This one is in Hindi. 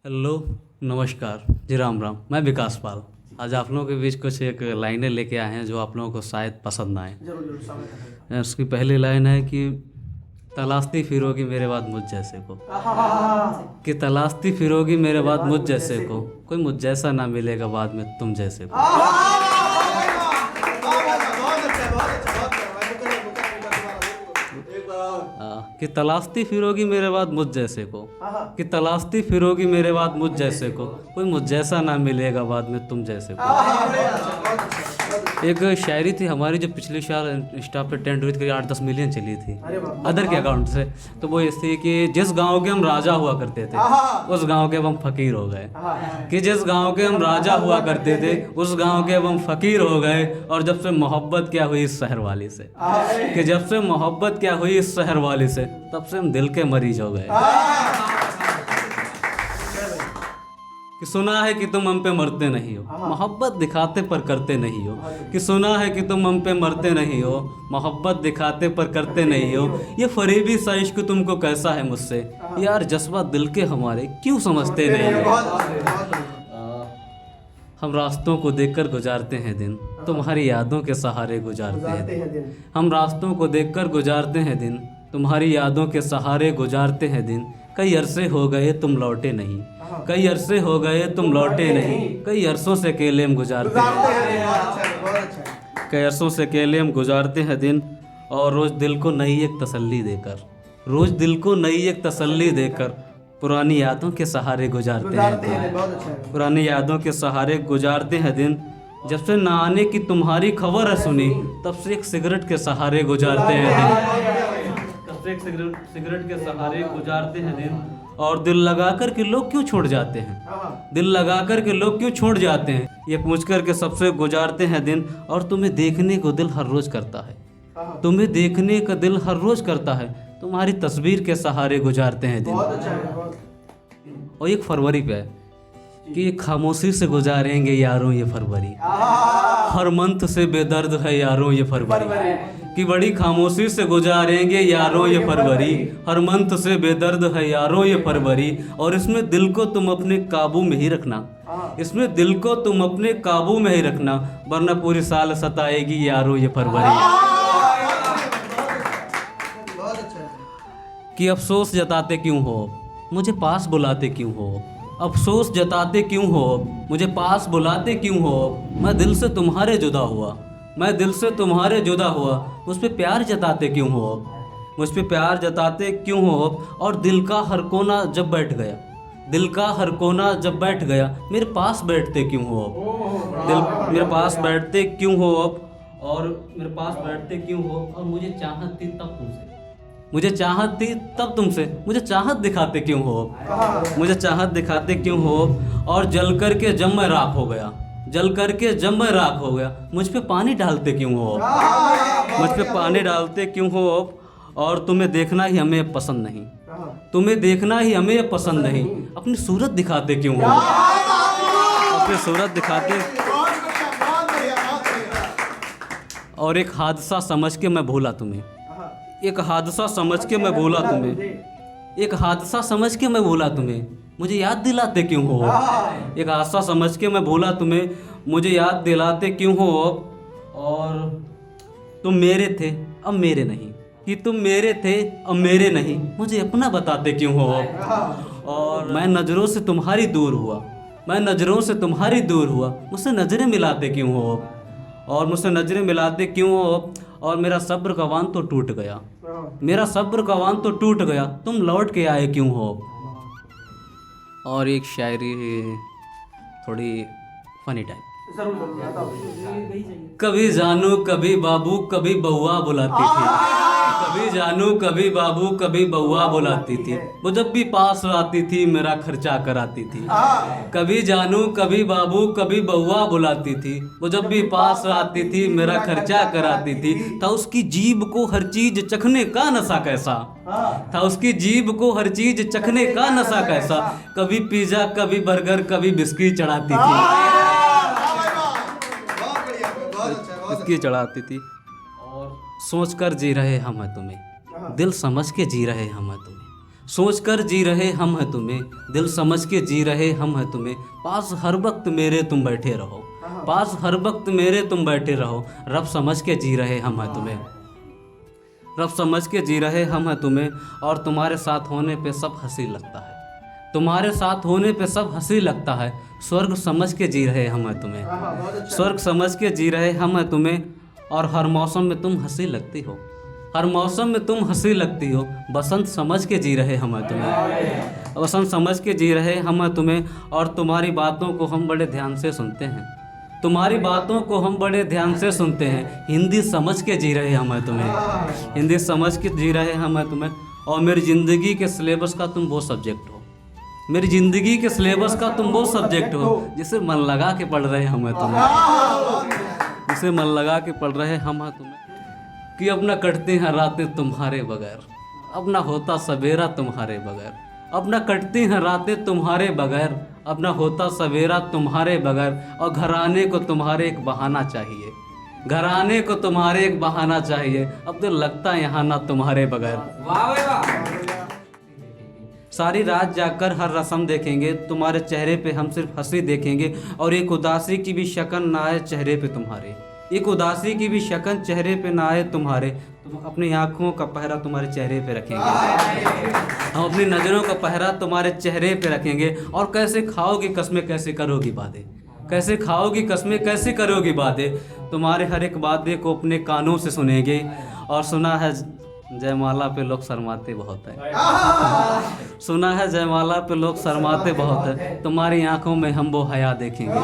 हेलो, नमस्कार जी, राम राम। मैं विकास पाल आज आप लोगों के बीच कुछ एक लाइनें लेके आए हैं जो आप लोगों को शायद पसंद आए। जरूर जरूर स्वागत है। उसकी पहली लाइन है कि तलाशती फिरोगी मेरे बाद मुझ जैसे को, कि तलाशती फिरोगी मेरे बाद मुझ जैसे को, कोई मुझ जैसा ना मिलेगा बाद में तुम जैसे को। कि तलाशती फिरोगी मेरे बाद मुझ जैसे को, कि तलाशती फिरोगी मेरे बाद मुझ जैसे को, कोई मुझ जैसा ना मिलेगा बाद में तुम जैसे को। एक शायरी थी हमारी जो पिछले साल इंस्टा पे ट्रेंड हुई थी, करीब 8-10 मिलियन चली थी अदर के अकाउंट से। तो वो इस थी कि जिस गांव के हम राजा हुआ करते थे उस गांव के अब हम फकीर हो गए, कि जिस गांव के हम राजा हुआ करते थे उस गांव के अब हम फकीर हो गए। और जब से मोहब्बत क्या हुई इस शहर वाली से, कि जब से मोहब्बत क्या हुई इस शहर वाली से, तब से हम दिल के मरीज हो गए। कि सुना है कि तुम हम पे मरते नहीं हो, मोहब्बत दिखाते पर करते नहीं हो। कि सुना है कि तुम हम पे मरते नहीं हो, मोहब्बत दिखाते पर करते नहीं हो। ये फरेबी सा इश्क तुमको कैसा है मुझसे, यार जज्बा दिल के हमारे क्यों समझते नहीं हो। हम रास्तों को देखकर गुजारते हैं दिन, तुम्हारी यादों के सहारे गुजारते हैं दिन। हम रास्तों को देखकर गुजारते हैं दिन, तुम्हारी यादों के सहारे गुजारते हैं दिन। कई अरसे हो गए तुम लौटे नहीं, कई अरसे हो गए तुम लौटे नहीं, कई अरसों से अकेले हम गुजारते हैं, कई अरसों से अकेले हम गुजारते हैं दिन। और रोज़ दिल को नई एक तसल्ली देकर, रोज़ दिल को नई एक तसल्ली देकर, पुरानी यादों के सहारे गुजारते हैं दिन, पुरानी यादों के सहारे गुजारते हैं दिन। जब से ना आने की तुम्हारी खबर है सुनी, तब से एक सिगरेट के सहारे गुजारते हैं दिन, तब से एक सिगरेट के सहारे गुजारते हैं दिन। और दिल लगा कर के लोग क्यों छोड़ जाते हैं, दिल लगा कर के लोग क्यों छोड़ जाते हैं, ये पूछ कर के सबसे गुजारते हैं दिन। और तुम्हें देखने को दिल हर रोज़ करता है, तुम्हें देखने का दिल हर रोज़ करता है, तुम्हारी तस्वीर के सहारे गुजारते हैं दिन। और एक फरवरी पे है कि खामोशी से गुजारेंगे यारों ये फरवरी, हर मंथ से बेदर्द है यारों ये फरवरी, कि बड़ी खामोशी से गुजारेंगे यारों ये फरवरी, हर मंथ से बेदर्द है यारों ये फरवरी। और इसमें दिल को तुम अपने काबू में ही रखना, इसमें दिल को तुम अपने काबू में ही रखना, वरना पूरी साल सताएगी यारों ये फरवरी। कि अफसोस जताते क्यों हो, मुझे पास बुलाते क्यों हो, अफसोस जताते क्यों हो, मुझे पास बुलाते क्यों हो। मैं दिल से तुम्हारे जुदा हुआ, मैं दिल से तुम्हारे जुदा हुआ, मुझ पे प्यार जताते क्यों हो, मुझ पे प्यार जताते क्यों हो। और दिल का हर कोना जब बैठ गया, दिल का हर कोना जब बैठ गया, मेरे पास बैठते क्यों हो, दिल मेरे पास बैठते क्यों हो, और मेरे पास बैठते क्यों हो। और मुझे चाहत थी तब तुमसे, मुझे चाहत थी तब तुमसे, मुझे चाहत दिखाते क्यों हो, मुझे चाहत दिखाते क्यों हो। और जल कर के जब मैं राख हो गया, जल कर के जब मैं राख हो गया, मुझ पे पानी डालते क्यों हो, मुझ पे पानी डालते क्यों हो। और तुम्हें देखना ही हमें पसंद नहीं, तुम्हें देखना ही हमें पसंद नहीं, अपनी सूरत दिखाते क्यों हो, अपनी सूरत दिखाते। और एक हादसा समझ के मैं भूला तुम्हें, एक हादसा समझ के मैं भूला तुम्हें, एक हादसा समझ के मैं भूला तुम्हें, मुझे याद दिलाते क्यों हो। एक हादसा समझ के मैं भूला तुम्हें, मुझे याद दिलाते क्यों हो। और तुम मेरे थे अब मेरे नहीं, कि तुम मेरे थे अब मेरे नहीं, मुझे अपना बताते क्यों हो। और मैं नज़रों से तुम्हारी दूर हुआ, मैं नज़रों से तुम्हारी दूर हुआ, मुझसे नज़रें मिलाते क्यों हो, और मुझसे नज़रें मिलाते क्यों हो। और मेरा सब्र का बांध तो टूट गया, मेरा सब्र का बांध तो टूट गया, तुम लौट के आए क्यों हो। और एक शायरी थोड़ी फनी टाइप। कभी जानू कभी बाबू कभी बउआ बुलाती थी, कभी जानू कभी बाबू कभी बउआ बुलाती थी, वो जब भी पास आती थी मेरा खर्चा कराती थी। कभी जानू कभी बाबू कभी बउआ बुलाती थी, वो जब भी पास आती थी मेरा खर्चा कराती थी। था उसकी जीभ को हर चीज चखने का नशा कैसा, था उसकी जीभ को हर चीज चखने का नशा कैसा, कभी पिज्जा कभी बर्गर कभी बिस्किट चढ़ाती थी, बिस्किट चढ़ाती थी। और सोच कर जी रहे हम हैं तुम्हें, दिल समझ के जी रहे हम हैं तुम्हें, सोच कर जी रहे हम हैं तुम्हें, दिल समझ के जी रहे हम हैं तुम्हें, पास हर वक्त मेरे तुम बैठे रहो, पास हर वक्त मेरे तुम बैठे रहो, रब समझ के जी रहे हम हैं तुम्हें, रब समझ के जी रहे हम हैं तुम्हें। और तुम्हारे साथ होने पे सब हंसी लगता है, तुम्हारे साथ होने पे सब हंसी लगता है, स्वर्ग समझ के जी रहे हम हैं तुम्हें, स्वर्ग समझ के जी रहे हम हैं तुम्हें। और हर मौसम में तुम हंसी लगती हो, हर मौसम में तुम हंसी लगती हो, बसंत समझ के जी रहे हम हैं तुम्हें, बसंत समझ के जी रहे हम हैं तुम्हें। और तुम्हारी बातों को हम बड़े ध्यान से सुनते हैं, तुम्हारी बातों को हम बड़े ध्यान से सुनते हैं, हिंदी समझ के जी रहे हम हैं तुम्हें, हिंदी समझ के जी रहे हम हैं तुम्हें। और मेरी ज़िंदगी के सिलेबस का तुम वो सब्जेक्ट हो, मेरी ज़िंदगी के सिलेबस का तुम वो सब्जेक्ट हो, जिसे मन लगा के पढ़ रहे हम हैं तुम्हें, जिसे मन लगा के पढ़ रहे हम हैं तुम्हें। कि अब न कटते हैं रातें तुम्हारे बगैर, अब न होता सवेरा तुम्हारे बगैर, अब न कटती हैं रातें तुम्हारे बगैर, अब न होता सवेरा तुम्हारे बगैर। और घर आने को तुम्हारे एक बहाना चाहिए, घर आने को तुम्हारे एक बहाना चाहिए, अब तो लगता यहाँ ना तुम्हारे बगैर। सारी रात जाकर हर रस्म देखेंगे, तुम्हारे चेहरे पे हम सिर्फ हंसी देखेंगे, और एक उदासी की भी शकन ना आए चेहरे पे तुम्हारे, एक उदासी की भी शकन चेहरे पे ना आए तुम्हारे। तुम अपनी आँखों का पहरा तुम्हारे चेहरे पे रखेंगे, हम अपनी नज़रों का पहरा तुम्हारे चेहरे पे रखेंगे। और कैसे खाओगी कसमें कैसे करोगी बातें, कैसे खाओगी कसमें कैसे करोगी बातें, तुम्हारे हर एक बातें को अपने कानों से सुनेंगे। और सुना है जयमाला पे लोग शर्माते बहुत हैं, सुना है जयमाला पे लोग शर्माते बहुत हैं, तुम्हारी आंखों में हम वो हया देखेंगे,